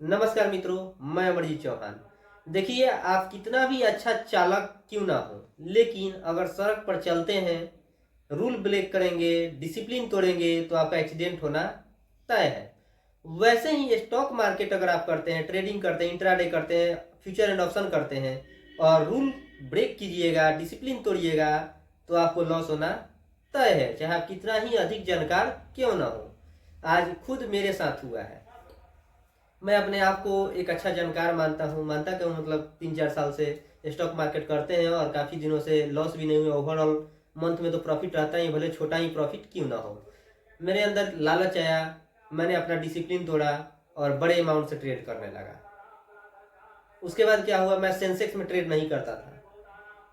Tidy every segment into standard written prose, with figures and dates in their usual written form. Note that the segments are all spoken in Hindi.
नमस्कार मित्रों, मैं अमरजीत चौहान। देखिए, आप कितना भी अच्छा चालक क्यों ना हो, लेकिन अगर सड़क पर चलते हैं, रूल ब्रेक करेंगे, डिसिप्लिन तोड़ेंगे तो आपका एक्सीडेंट होना तय है। वैसे ही स्टॉक मार्केट अगर आप करते हैं, ट्रेडिंग करते हैं, इंट्राडे करते हैं, फ्यूचर एंड ऑप्शन करते हैं और रूल ब्रेक कीजिएगा, डिसिप्लिन तोड़िएगा तो आपको लॉस होना तय है, चाहे आप कितना ही अधिक जानकार क्यों ना हो। आज खुद मेरे साथ हुआ है। मैं अपने आप को एक अच्छा जानकार मानता क्यों, मतलब 3-4 साल से स्टॉक मार्केट करते हैं और काफ़ी दिनों से लॉस भी नहीं हुआ। ओवरऑल मंथ में तो प्रॉफिट रहता ही, भले छोटा ही प्रॉफिट क्यों ना हो। मेरे अंदर लालच आया, मैंने अपना डिसिप्लिन तोड़ा और बड़े अमाउंट से ट्रेड करने लगा। उसके बाद क्या हुआ, मैं सेंसेक्स में ट्रेड नहीं करता था,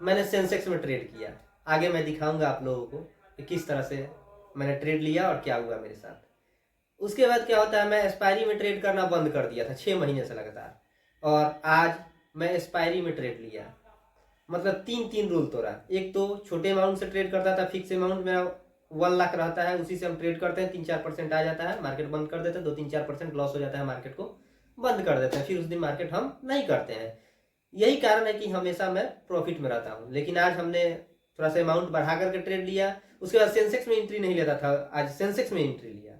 मैंने सेंसेक्स में ट्रेड किया। आगे मैं दिखाऊंगा आप लोगों को कि किस तरह से मैंने ट्रेड लिया और क्या हुआ मेरे साथ। उसके बाद क्या होता है, मैं एक्सपायरी में ट्रेड करना बंद कर दिया था 6 महीने से लगातार, और आज मैं एक्सपायरी में ट्रेड लिया। मतलब तीन तीन रूल तोड़ा। एक तो छोटे अमाउंट से ट्रेड करता था, फिक्स अमाउंट मेरा 1 लाख रहता है, उसी से हम ट्रेड करते हैं, 3-4% आ जाता है, मार्केट बंद कर देते हैं, 2-3-4% लॉस हो जाता है, मार्केट को बंद कर देते हैं, फिर उस दिन मार्केट हम नहीं करते हैं। यही कारण है कि हमेशा मैं प्रॉफिट में रहता हूँ। लेकिन आज हमने थोड़ा सा अमाउंट बढ़ा करके ट्रेड लिया। उसके बाद सेंसेक्स में एंट्री नहीं लेता था, आज सेंसेक्स में एंट्री लिया।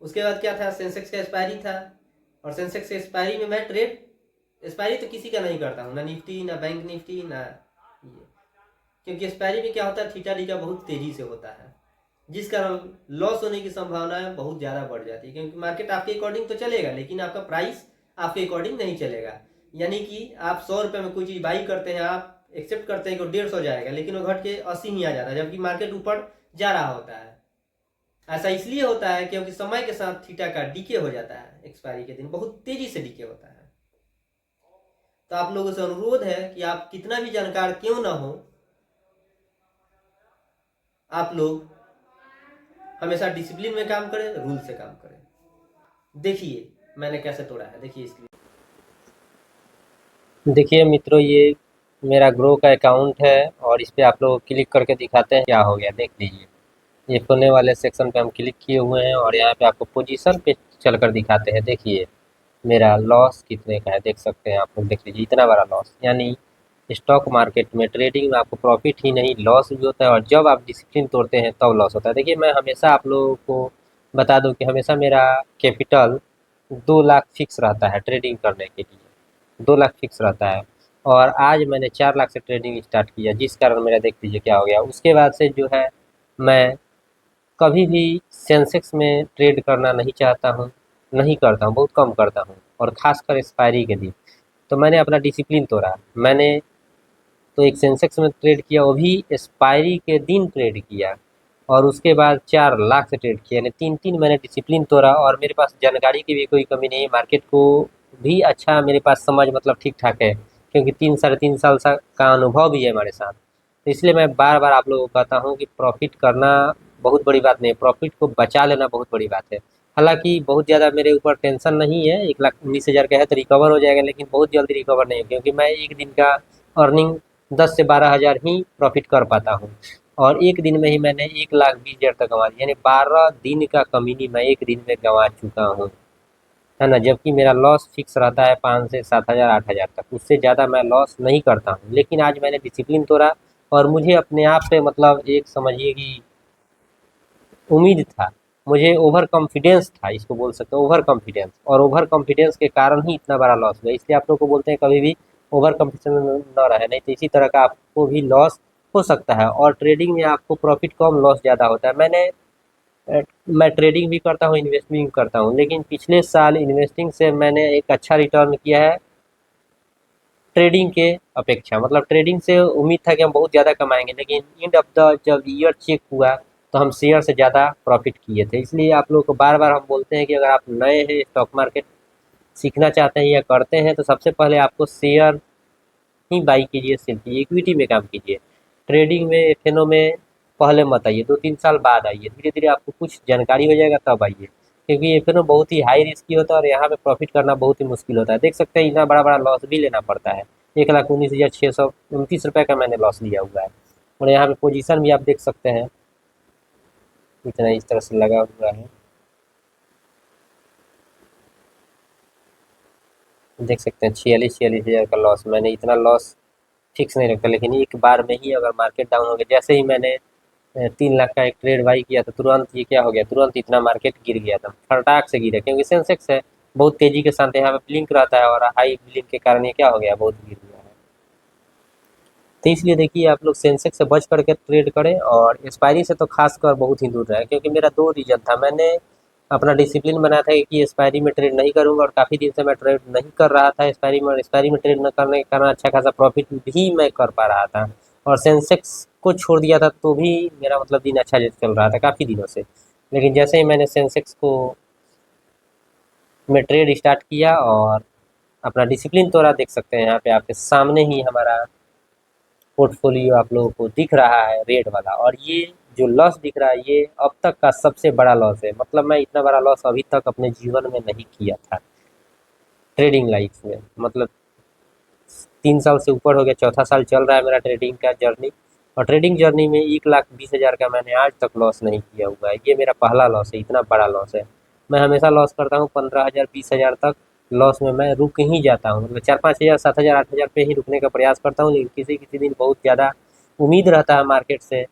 उसके बाद क्या था, सेंसेक्स का एक्सपायरी था, और सेंसेक्स के एक्सपायरी में मैं ट्रेड, एक्सपायरी तो किसी का नहीं करता हूँ, ना निफ्टी ना बैंक निफ्टी ना ये, क्योंकि एक्सपायरी में क्या होता है, थीटा लीटा बहुत तेजी से होता है, जिस कारण लॉस होने की संभावना बहुत ज़्यादा बढ़ जाती है। क्योंकि मार्केट आपके अकॉर्डिंग तो चलेगा, लेकिन आपका प्राइस आपके अकॉर्डिंग नहीं चलेगा। यानी कि आप 100 रुपये में कोई चीज़ बाई करते हैं, आप एक्सेप्ट करते हैं कि 150 जाएगा, लेकिन वो घट के 80 ही आ जाता है, जबकि मार्केट ऊपर जा रहा होता है। ऐसा इसलिए होता है क्योंकि समय के साथ थीटा का डीके हो जाता है, एक्सपायरी के दिन बहुत तेजी से डीके होता है। तो आप लोगों से अनुरोध है कि आप कितना भी जानकार क्यों ना हो, आप लोग हमेशा डिसिप्लिन में काम करें, रूल से काम करें। देखिए मैंने कैसे तोड़ा है, देखिए इसके देखिए मित्रों, ये मेरा ग्रो का अकाउंट है और इस पे आप लोग क्लिक करके दिखाते हैं क्या हो गया। देख लीजिए, ये सोने वाले सेक्शन पे हम क्लिक किए हुए हैं और यहाँ पे आपको पोजीशन पे चलकर दिखाते हैं। देखिए मेरा लॉस कितने का है, देख सकते हैं आप लोग। देख लीजिए, इतना बड़ा लॉस। यानी स्टॉक मार्केट में, ट्रेडिंग में आपको प्रॉफिट ही नहीं लॉस भी होता है, और जब आप डिसिप्लिन तोड़ते हैं तब लॉस होता है। देखिए, मैं हमेशा आप लोगों को बता दूं कि हमेशा मेरा कैपिटल 2 लाख फिक्स रहता है ट्रेडिंग करने के लिए। 2 लाख फिक्स रहता है, और आज मैंने 4 लाख से ट्रेडिंग स्टार्ट किया, जिस कारण मेरा देख लीजिए क्या हो गया। उसके बाद से जो है, मैं कभी भी सेंसेक्स में ट्रेड करना नहीं चाहता हूँ, नहीं करता हूँ, बहुत कम करता हूँ, और ख़ासकर एक्सपायरी के दिन। तो मैंने अपना डिसिप्लिन तोड़ा। मैंने तो एक सेंसेक्स में ट्रेड किया, वो भी एक्सपायरी के दिन ट्रेड किया, और उसके बाद 4 लाख से ट्रेड किया। यानी 3-3 मैंने डिसिप्लिन तोड़ा, और मेरे पास जानकारी की भी कोई कमी नहीं है। मार्केट को भी अच्छा मेरे पास समझ, मतलब ठीक ठाक है, क्योंकि 3-3.5 साल का अनुभव भी है हमारे साथ। तो इसलिए मैं बार बार आप लोगों को कहता हूँ कि प्रॉफिट करना बहुत बड़ी बात नहीं है, प्रॉफिट को बचा लेना बहुत बड़ी बात है। हालांकि बहुत ज़्यादा मेरे ऊपर टेंशन नहीं है, 1,19,000 का है तो रिकवर हो जाएगा, लेकिन बहुत जल्दी रिकवर नहीं है, क्योंकि मैं एक दिन का अर्निंग 10 से 12 हज़ार ही प्रॉफिट कर पाता हूँ, और एक दिन में ही मैंने 1,20,000 तक गंवा दिया। यानी 12 दिन का कमीनी मैं एक दिन में गंवा चुका हूँ, है ना। जबकि मेरा लॉस फिक्स रहता है 5 से 7 हज़ार 8 हज़ार तक, उससे ज़्यादा मैं लॉस नहीं करता हूँ। लेकिन आज मैंने डिसिप्लिन तोड़ा, और मुझे अपने आप पे, मतलब एक समझिए कि उम्मीद था, मुझे ओवर कॉन्फिडेंस था, इसको बोल सकते हैं ओवर कॉन्फिडेंस, और ओवर कॉन्फिडेंस के कारण ही इतना बड़ा लॉस हुआ। इसलिए आप लोग को बोलते हैं कभी भी ओवर कॉन्फिडेंस न रहे, नहीं तो इसी तरह का आपको भी लॉस हो सकता है। और ट्रेडिंग में आपको प्रॉफिट कम, लॉस ज़्यादा होता है। अ, मैं ट्रेडिंग भी करता हूँ, इन्वेस्टिंग भी करता हूँ, लेकिन पिछले साल इन्वेस्टिंग से मैंने एक अच्छा रिटर्न किया है ट्रेडिंग के अपेक्षा। मतलब ट्रेडिंग से उम्मीद था कि हम बहुत ज़्यादा कमाएंगे, लेकिन एंड ऑफ द जब ईयर चेक हुआ तो हम शेयर से ज़्यादा प्रॉफिट किए थे। इसलिए आप लोगों को बार बार हम बोलते हैं कि अगर आप नए हैं, स्टॉक मार्केट सीखना चाहते हैं या करते हैं, तो सबसे पहले आपको शेयर ही बाई कीजिए, सेल कीजिए, इक्विटी में काम कीजिए। ट्रेडिंग में, एफएनओ में पहले मत आइए, 2-3 साल बाद आइए, धीरे धीरे आपको कुछ जानकारी हो जाएगा तब आइए, क्योंकि एफएनओ बहुत ही हाई रिस्की होता है और यहाँ पे प्रॉफिट करना बहुत ही मुश्किल होता है। देख सकते हैं, इतना बड़ा बड़ा लॉस भी लेना पड़ता है। 1,19,629 रुपये का मैंने लॉस लिया हुआ है, और यहाँ पे पोजीशन भी आप देख सकते हैं, इतना इस तरह से लगा हुआ है। देख सकते हैं 46,000 का लॉस। मैंने इतना लॉस फिक्स नहीं रखा, लेकिन एक बार में ही अगर मार्केट डाउन हो गया, जैसे ही मैंने 3 लाख का एक ट्रेड बाई किया था, तुरंत ये क्या हो गया, तुरंत इतना मार्केट गिर गया था, फटाक से गिरा, क्योंकि सेंसेक्स है बहुत तेजी के साथ यहाँ पे ब्लिंक रहता है, और हाई ब्लिंक के कारण ये क्या हो गया, बहुत गिर गया है। तो इसलिए देखिए आप लोग सेंसेक्स से बच करके ट्रेड करें, और एक्सपायरी से तो खासकर बहुत ही दूर रहे, क्योंकि मेरा 2 रीजन था। मैंने अपना डिसिप्लिन बनाया था कि एक्सपायरी में ट्रेड नहीं करूंगा, और काफ़ी दिन से मैं ट्रेड नहीं कर रहा था एक्सपायरी में ट्रेड न करने के कारण अच्छा खासा प्रॉफिट भी मैं कर पा रहा था, और सेंसेक्स को छोड़ दिया था तो भी मेरा मतलब दिन अच्छा चल रहा था काफ़ी दिनों से। लेकिन जैसे ही मैंने सेंसेक्स को में ट्रेड स्टार्ट किया और अपना डिसिप्लिन तोड़ा, देख सकते हैं यहाँ पे आपके सामने ही हमारा पोर्टफोलियो आप लोगों को दिख रहा है रेड वाला, और ये जो लॉस दिख रहा है ये अब तक का सबसे बड़ा लॉस है। मतलब मैं इतना बड़ा लॉस अभी तक अपने जीवन में नहीं किया था ट्रेडिंग लाइफ में। मतलब 3 साल से ऊपर हो गया, चौथा साल चल रहा है मेरा ट्रेडिंग का जर्नी, और ट्रेडिंग जर्नी में 1,20,000 का मैंने आज तक लॉस नहीं किया हुआ है। ये मेरा पहला लॉस है, इतना बड़ा लॉस है। मैं हमेशा लॉस करता हूँ 15,000 20,000 तक लॉस में मैं रुक ही जाता हूँ, मतलब 4-5 हज़ार 7,000 8,000 पे ही रुकने का प्रयास करता हूँ, लेकिन किसी किसी दिन बहुत ज़्यादा उम्मीद रहता है मार्केट से,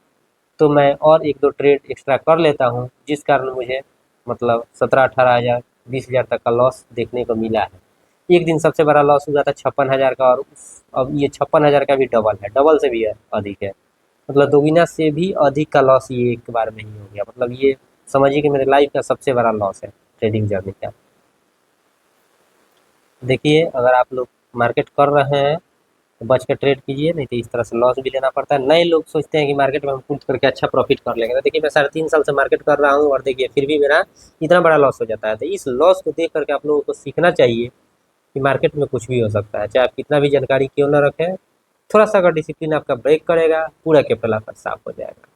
तो मैं और 1-2 ट्रेड एक्स्ट्रा कर लेता हूँ, जिस कारण मुझे मतलब 17-18 हज़ार 20,000 तक का लॉस देखने को मिला है। एक दिन सबसे बड़ा लॉस हुआ था 56,000 का, और अब ये 56,000 का भी डबल है, डबल से भी अधिक है, मतलब दोगुना से भी अधिक का लॉस ये एक बार में ही हो गया। मतलब ये समझिए कि मेरे लाइफ का सबसे बड़ा लॉस है ट्रेडिंग जर्नी का। देखिए अगर आप लोग मार्केट कर रहे हैं तो बच के ट्रेड कीजिए, नहीं तो इस तरह से लॉस भी लेना पड़ता है। नए लोग सोचते हैं कि मार्केट में हम कूद करके अच्छा प्रॉफिट कर लेंगे, तो देखिए मैं 3.5 साल से मार्केट कर रहा हूँ, और देखिए फिर भी मेरा इतना बड़ा लॉस हो जाता है। तो इस लॉस को देख करके आप लोगों को सीखना चाहिए कि मार्केट में कुछ भी हो सकता है, चाहे आप कितना भी जानकारी क्यों ना रखें, थोड़ा सा अगर डिसिप्लिन आपका ब्रेक करेगा, पूरा कैपिटल आपका साफ हो जाएगा।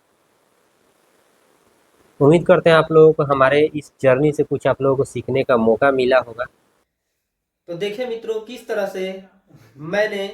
उम्मीद करते हैं आप लोगों को हमारे इस जर्नी से कुछ आप लोगों को सीखने का मौका मिला होगा। तो देखिए मित्रों, किस तरह से मैंने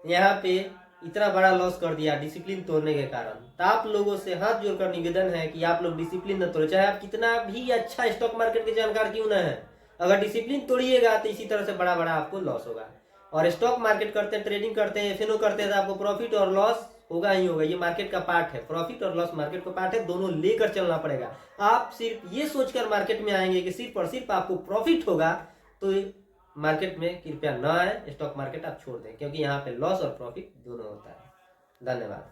यहाँ पे इतना बड़ा लॉस कर दिया डिसिप्लिन तोड़ने के कारण। तो आप लोगों से हाथ जोड़कर निवेदन है कि आप लोग डिसिप्लिन न तोड़े, चाहे आप कितना भी अच्छा स्टॉक मार्केट के जानकार क्यों ना है। अगर डिसिप्लिन तोड़िएगा तो इसी तरह से बड़ा बड़ा आपको लॉस होगा। और स्टॉक मार्केट करते हैं, ट्रेडिंग करते हैं, एफएनओ करते हैं, तो आपको प्रॉफिट और लॉस होगा ही होगा। ये मार्केट का पार्ट है, प्रॉफिट और लॉस मार्केट का पार्ट है, दोनों लेकर चलना पड़ेगा। आप सिर्फ ये सोचकर मार्केट में आएंगे कि सिर्फ और सिर्फ आपको प्रॉफिट होगा, तो मार्केट में कृपया ना आए। स्टॉक मार्केट आप छोड़ दें, क्योंकि यहाँ पे लॉस और प्रॉफिट दोनों होता है। धन्यवाद।